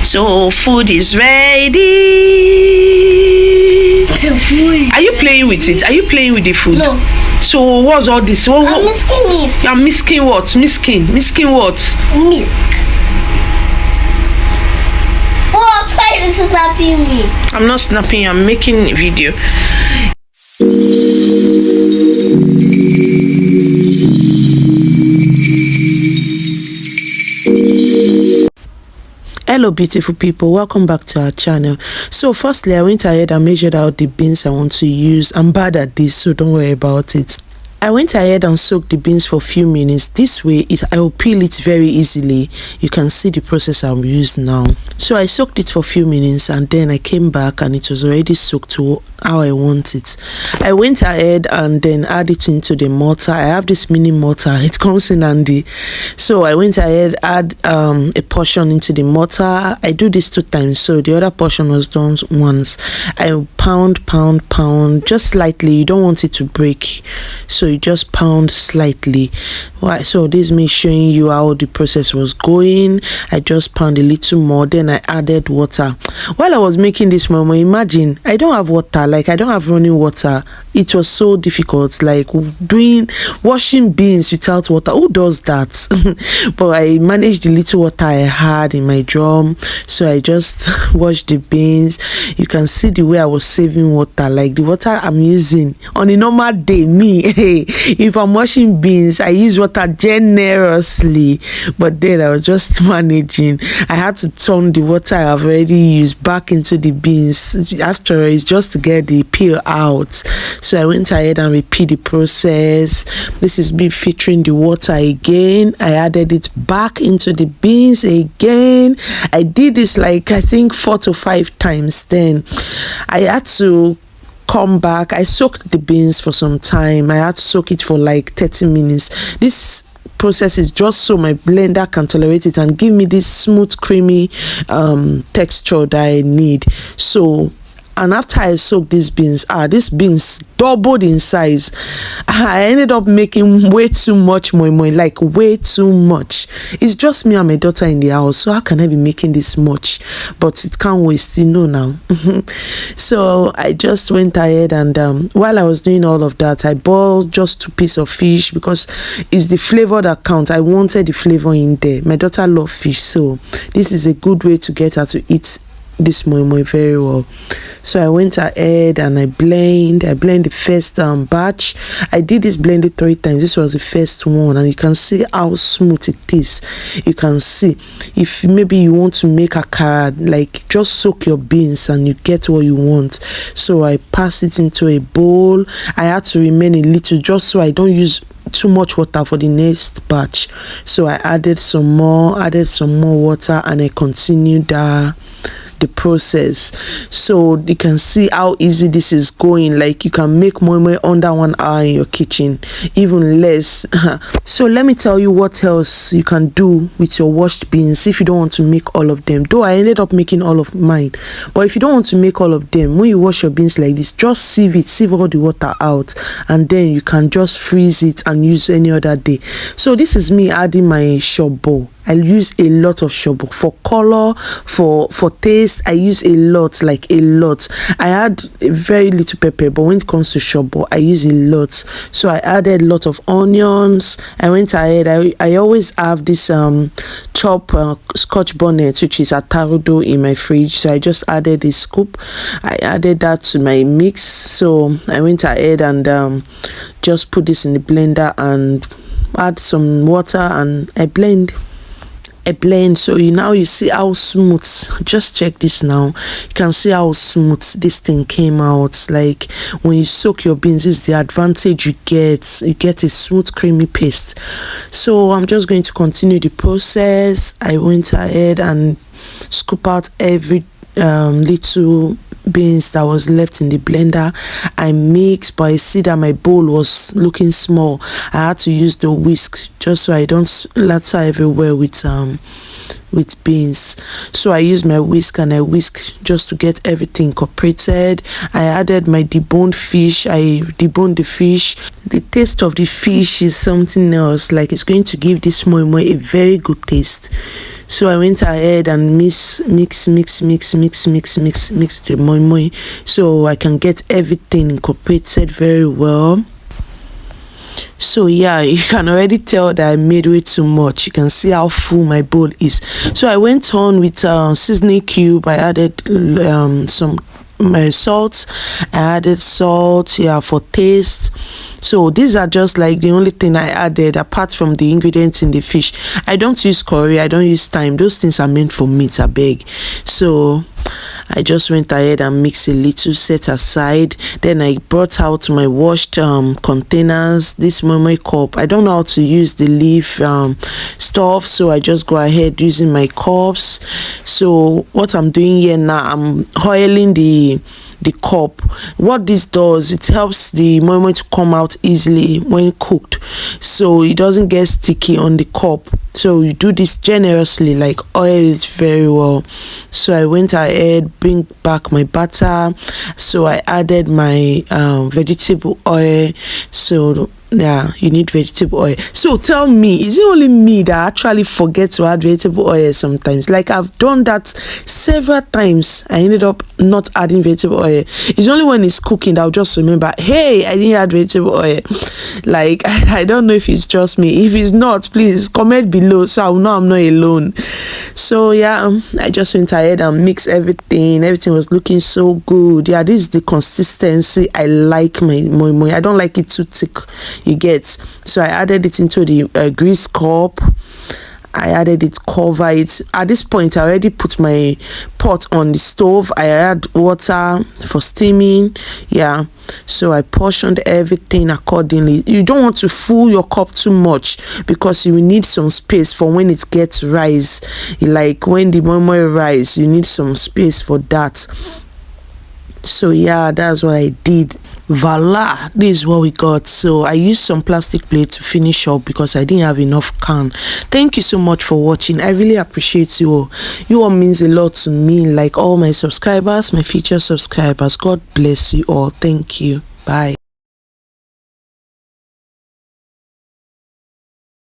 So food is ready. Are you playing with it? Are you playing with the food? No. So what's all this? I'm misking it. You're misking what? Misking what? Milk. What? Why are you snapping me? I'm not snapping. I'm making a video. Hello beautiful people, welcome back to our channel. So firstly, I went ahead and measured out the beans I want to use. I'm bad at this, so don't worry about it. I went ahead and soaked the beans for a few minutes. This way I will peel it very easily. You can see the process I'll use now. So I soaked it for a few minutes and then I came back and it was already soaked to how I want it. I went ahead and then add it into the mortar. I have this mini mortar, it comes in handy. So I went ahead, add a portion into the mortar. I do this 2 times, so the other portion was done once. I pound just slightly. You don't want it to break, so you just pound slightly. Right, so this is me showing you how the process was going. I just pound a little more, then I added water. While I was making this moimoi, imagine I don't have water, like I don't have running water. It was so difficult, like washing beans without water. Who does that? But I managed the little water I had in my drum, so I just washed the beans. You can see the way I was saving water, like the water I'm using on a normal day. If I'm washing beans, I use water generously, but then I was just managing. I had to turn the water I've already used back into the beans. After it's just to get the peel out. So I went ahead and repeat the process. This is me filtering the water again. I added it back into the beans again. I did this like I think 4 to 5 times. Then I had to come back. I soaked the beans for some time. I had to soak it for like 30 minutes. This process is just so my blender can tolerate it and give me this smooth creamy texture that I need. So, and after I soaked these beans doubled in size. I ended up making way too much moimoi, like way too much. It's just me and my daughter in the house, so how can I be making this much? But it can't waste, you know now. So I just went ahead and while I was doing all of that, I boiled just 2 pieces of fish because it's the flavor that counts. I wanted the flavor in there. My daughter loves fish, so this is a good way to get her to eat this moimoi very well. So I went ahead and I blend the first batch. I did this blended 3 times. This was the first one, and you can see how smooth it is. You can see if maybe you want to make akara, like just soak your beans and you get what you want. So I pass it into a bowl. I had to remain a little just so I don't use too much water for the next batch. So I added some more water, and I continued the process. So you can see how easy this is going. Like you can make moimoi under 1 hour in your kitchen, even less. So let me tell you what else you can do with your washed beans if you don't want to make all of them. Though I ended up making all of mine, but if you don't want to make all of them, when you wash your beans like this, just sieve all the water out, and then you can just freeze it and use any other day. So this is me adding my shobo. I use a lot of shobo for color, for taste. I use a lot, like a lot. I add a very little pepper, but when it comes to shobo, I use a lot. So I added a lot of onions. I went ahead. I always have this chopped scotch bonnet, which is atarudo, in my fridge. So I just added a scoop. I added that to my mix. So I went ahead and just put this in the blender and add some water, and I blend. So you see how smooth. Just check this now. You can see how smooth this thing came out. Like when you soak your beans, this is the advantage you get. You get a smooth creamy paste. So I'm just going to continue the process. I went ahead and scoop out every little beans that was left in the blender. I mixed, but I see that my bowl was looking small. I had to use the whisk just so I don't splatter everywhere with beans. So I used my whisk and I whisked just to get everything incorporated. I added my deboned fish. I deboned the fish. The taste of the fish is something else. Like it's going to give this moimoi a very good taste. So I went ahead and mix the moimoi so I can get everything incorporated very well. So yeah, you can already tell that I made way too much. You can see how full my bowl is. So I went on with seasoning cube. I added some my salt. I added salt, yeah, for taste. So these are just like the only thing I added apart from the ingredients in the fish. I don't use curry, I don't use thyme. Those things are meant for meat, I beg. So I just went ahead and mixed a little, set aside. Then I brought out my washed containers, this moimoi cup. I don't know how to use the leaf stuff, so I just go ahead using my cups. So what I'm doing here now, I'm oiling the cup. What this does, it helps the moimoi to come out easily when cooked, so it doesn't get sticky on the cup. So you do this generously, like oil it very well. So I went ahead, bring back my butter. So I added my vegetable oil. So yeah, you need vegetable oil. So tell me, is it only me that actually forget to add vegetable oil sometimes? Like I've done that several times. I ended up not adding vegetable oil. It's only when it's cooking that I'll just remember, hey, I didn't add vegetable oil. Like I don't know if it's just me. If it's not, please comment below so I'll know I'm not alone. So yeah, I just went ahead and mixed everything. Everything was looking so good. Yeah, this is the consistency I like my moimoi. I don't like it too thick, you get. So I added it into the grease cup. I added it, cover it. At this point, I already put my pot on the stove. I add water for steaming. Yeah, so I portioned everything accordingly. You don't want to fill your cup too much because you will need some space for when it gets rise. Like when the moimoi rise, you need some space for that. So yeah, that's what I did. Voila, this is what we got. So I used some plastic plate to finish up because I didn't have enough can. Thank you so much for watching. I really appreciate you all. You all means a lot to me, like all my subscribers, my future subscribers. God bless you all. Thank you. Bye.